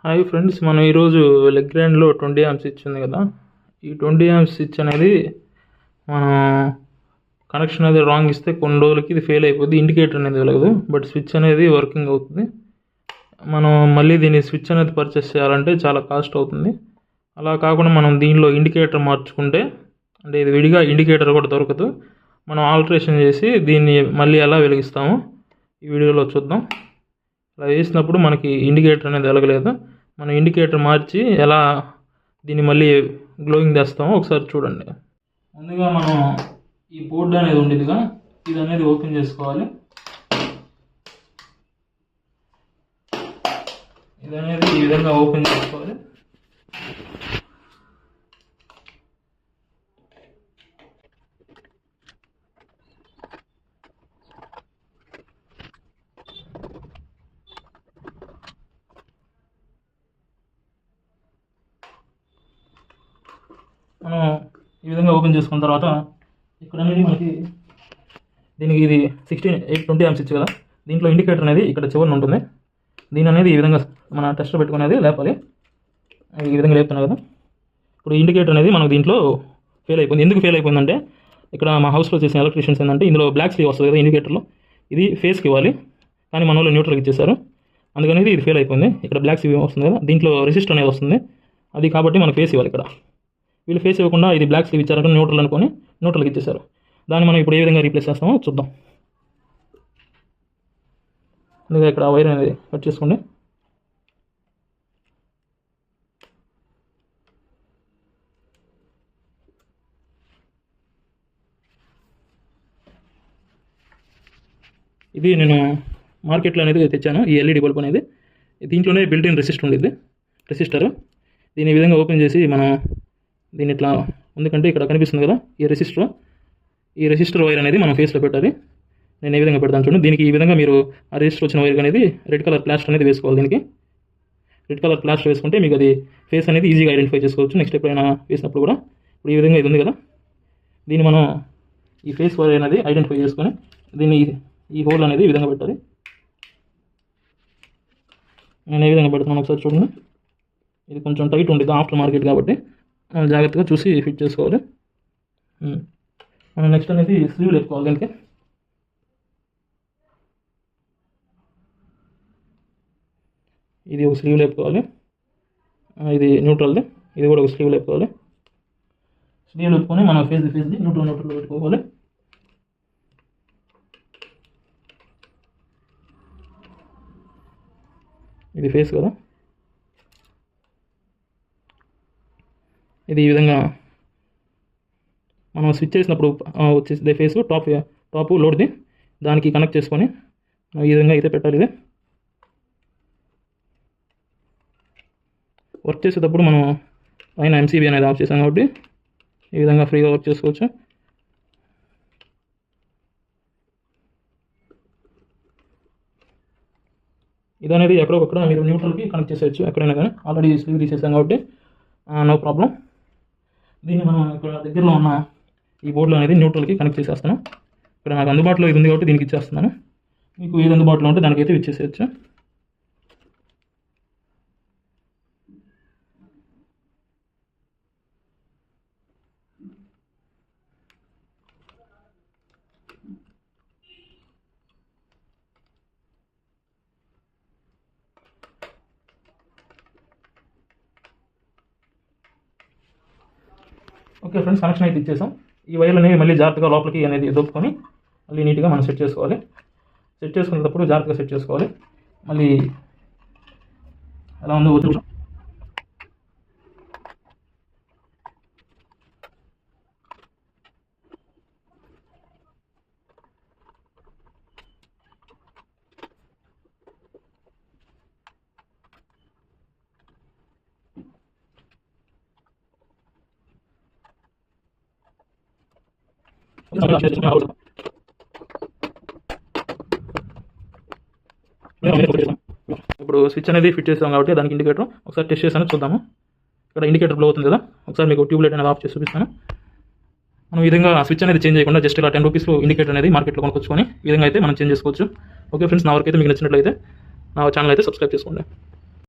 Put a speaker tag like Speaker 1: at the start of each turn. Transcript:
Speaker 1: Hi friends, మనం ఈరోజు leg గ్రైండ్లో 20 amps switch ఉంది కదా. ఈ 20 amps స్విచ్ అనేది మనం కనెక్షన్ అనేది రాంగ్ ఇస్తే కొన్ని రోజులకి ఇది ఫెయిల్ అయిపోద్ది, ఇండికేటర్ అనేది వెలగదు, బట్ స్విచ్ అనేది వర్కింగ్ అవుతుంది. మనం మళ్ళీ దీన్ని స్విచ్ అనేది పర్చేస్ చేయాలంటే చాలా కాస్ట్ అవుతుంది. అలా కాకుండా మనం దీనిలో ఇండికేటర్ మార్చుకుంటే, అంటే ఇది విడిగా ఇండికేటర్ కూడా దొరకదు, మనం ఆల్టరేషన్ చేసి దీన్ని మళ్ళీ ఎలా వెలిగిస్తామో ఈ వీడియోలో చూద్దాం. అలా వేసినప్పుడు మనకి ఇండికేటర్ అనేది వెలగలేదు, మనం ఇండికేటర్ మార్చి ఎలా దీన్ని మళ్ళీ గ్లోయింగ్ తెస్తామో ఒకసారి చూడండి. ముందుగా మనం ఈ బోర్డు అనేది ఉండేదిగా, ఇది అనేది ఓపెన్ చేసుకోవాలి. ఇది అనేది ఈ విధంగా ఓపెన్ చేసుకోవాలి. మనం ఈ విధంగా ఓపెన్ చేసుకున్న తర్వాత ఇక్కడ అనేది మనకి దీనికి ఇది 20 amps స్విచ్ కదా, దీంట్లో ఇండికేటర్ అనేది ఇక్కడ చివరిన ఉంటుంది. దీని అనేది ఈ విధంగా మన టెస్టర్ పెట్టుకునేది లేపాలి. ఈ విధంగా లేపుతున్నాం కదా. ఇప్పుడు ఇండికేటర్ అనేది మనకు దీంట్లో ఫెయిల్ అయిపోయింది. ఎందుకు ఫెయిల్ అయిపోయిందంటే, ఇక్కడ మా హౌస్లో చేసిన ఎలక్ట్రీషియన్స్ ఏంటంటే, ఇందులో బ్లాక్ స్లీవ్ వస్తుంది కదా ఇండికేటర్లో, ఇది ఫేస్కి ఇవ్వాలి, కానీ మన వాళ్ళు న్యూట్రల్కి ఇచ్చేసారు. అందుకని ఇది ఫెయిల్ అయిపోయింది. ఇక్కడ బ్లాక్ స్లీవ్ వస్తుంది కదా, దీంట్లో రెసిస్టర్ అనేది వస్తుంది, అది కాబట్టి మనకు ఫేస్ ఇవ్వాలి. ఇక్కడ వీళ్ళు ఫేస్ ఇవ్వకుండా ఇది బ్లాక్ స్లీవ్ ఇచ్చారంటే న్యూట్రల్ అనుకొని న్యూట్రల్కి ఇచ్చేసారు. దాన్ని మనం ఇప్పుడు ఏ విధంగా రీప్లేస్ చేస్తామో చూద్దాం. అందుకే ఇక్కడ వైర్ అనేది కట్ చేసుకోండి. ఇది నేను మార్కెట్లో అనేది తెచ్చాను, ఈ ఎల్ఈడి బల్బ్ అనేది. దీంట్లోనే బిల్ట్ ఇన్ రెసిస్టర్ ఉండేది, రెసిస్టర్. దీని ఈ విధంగా ఓపెన్ చేసి మనం దీన్ని ఇట్లా ఎందుకంటే ఇక్కడ కనిపిస్తుంది కదా ఈ రెసిస్టర్ వైర్ అనేది మనం ఫేస్లో పెట్టాలి. నేను ఏ విధంగా పెడతాను చూడండి. దీనికి ఈ విధంగా మీరు ఆ రెసిస్టర్ వచ్చిన వైర్ అనేది రెడ్ కలర్ ప్లాస్టర్ అనేది వేసుకోవాలి. దీనికి రెడ్ కలర్ ప్లాస్టర్ వేసుకుంటే మీకు అది ఫేస్ అనేది ఈజీగా ఐడెంటిఫై చేసుకోవచ్చు నెక్స్ట్ ఎప్పుడైనా వేసినప్పుడు కూడా. ఇప్పుడు ఈ విధంగా ఇది ఉంది కదా, దీన్ని మనం ఈ ఫేస్ వైర్ అనేది ఐడెంటిఫై చేసుకొని దీన్ని ఈ హోల్ అనేది ఈ విధంగా పెట్టాలి. నేను ఏ విధంగా పెడుతున్నాను ఒకసారి చూడండి. ఇది కొంచెం టైట్ ఉంటుంది ఆఫ్టర్ మార్కెట్ కాబట్టి మనం జాగ్రత్తగా చూసి ఫిట్ చేసుకోవాలి. మనం నెక్స్ట్ అనేది స్లీవ్ లేపుకోవాలి. దీనికి ఇది ఒక స్లీవ్ లేపుకోవాలి, ఇది న్యూట్రల్ది, ఇది కూడా ఒక స్లీవ్ లేపుకోవాలి. స్లీవ్ లేపుకొని మనం ఫేస్ది న్యూట్రల్ పెట్టుకోవాలి. ఇది ఫేస్ కదా, ఇది ఈ విధంగా మనం స్విచ్ చేసినప్పుడు వచ్చేసి ఫేస్ టాప్ లోడ్ది దానికి కనెక్ట్ చేసుకొని ఈ విధంగా అయితే పెట్టాలి. ఇది వర్క్ చేసేటప్పుడు మనం పైన ఎంసీబీ అనేది ఆఫ్ చేసాం కాబట్టి ఈ విధంగా ఫ్రీగా వర్క్ చేసుకోవచ్చు. ఇది అనేది ఎక్కడొక్కడ మీరు న్యూట్రల్కి కనెక్ట్ చేసేయచ్చు ఎక్కడైనా కానీ, ఆల్రెడీ స్లీవ్ తీసేసాం కాబట్టి నో ప్రాబ్లం. దీన్ని మనం ఇక్కడ దగ్గరలో ఉన్న ఈ బోర్డులో అనేది న్యూట్రల్కి కనెక్ట్ చేసేస్తాను. ఇక్కడ నాకు అందుబాటులో ఇది ఉంది కాబట్టి దీనికి ఇచ్చేస్తున్నాను. మీకు ఏది అందుబాటులో ఉంటే దానికైతే ఇచ్చేసేయచ్చు. ఓకే ఫ్రెండ్స్, కనెక్షన్ అయితే ఇచ్చేసాం. ఈ వైర్లు అనేవి మళ్ళీ జాగ్రత్తగా లోపలికి అనేది దొప్పుకొని మళ్ళీ నీట్గా మనం సెట్ చేసుకోవాలి. సెట్ చేసుకునేటప్పుడు జాగ్రత్తగా సెట్ చేసుకోవాలి. మళ్ళీ ఎలా ఉందో వద్దు. ఇప్పుడు స్విచ్ అనేది ఫిట్ చేస్తాం కాబట్టి దానికి ఇండికేటర్ ఒకసారి టెస్ట్ చేస్తాను చూద్దాము. ఇక్కడ ఇండికేటర్ బ్లో అవుతుంది కదా, ఒకసారి మీకు ట్యూబ్ లైట్ అనేది ఆఫ్ చేసి చూపిస్తాను. మనం ఈ విధంగా స్విచ్ అనేది చేంజ్ చేయకుండా జస్ట్ ఇలా 10 రూపీస్లో ఇండికేటర్ అనేది మార్కెట్లో కొనుక్కొచ్చుకొని ఈ విధంగా అయితే మనం చేంజ్ చేసుకోవచ్చు. ఓకే ఫ్రెండ్స్, నా వరకు అయితే మీకు నచ్చినట్లయితే నా ఛానల్ అయితే సబ్స్క్రైబ్ చేసుకోండి.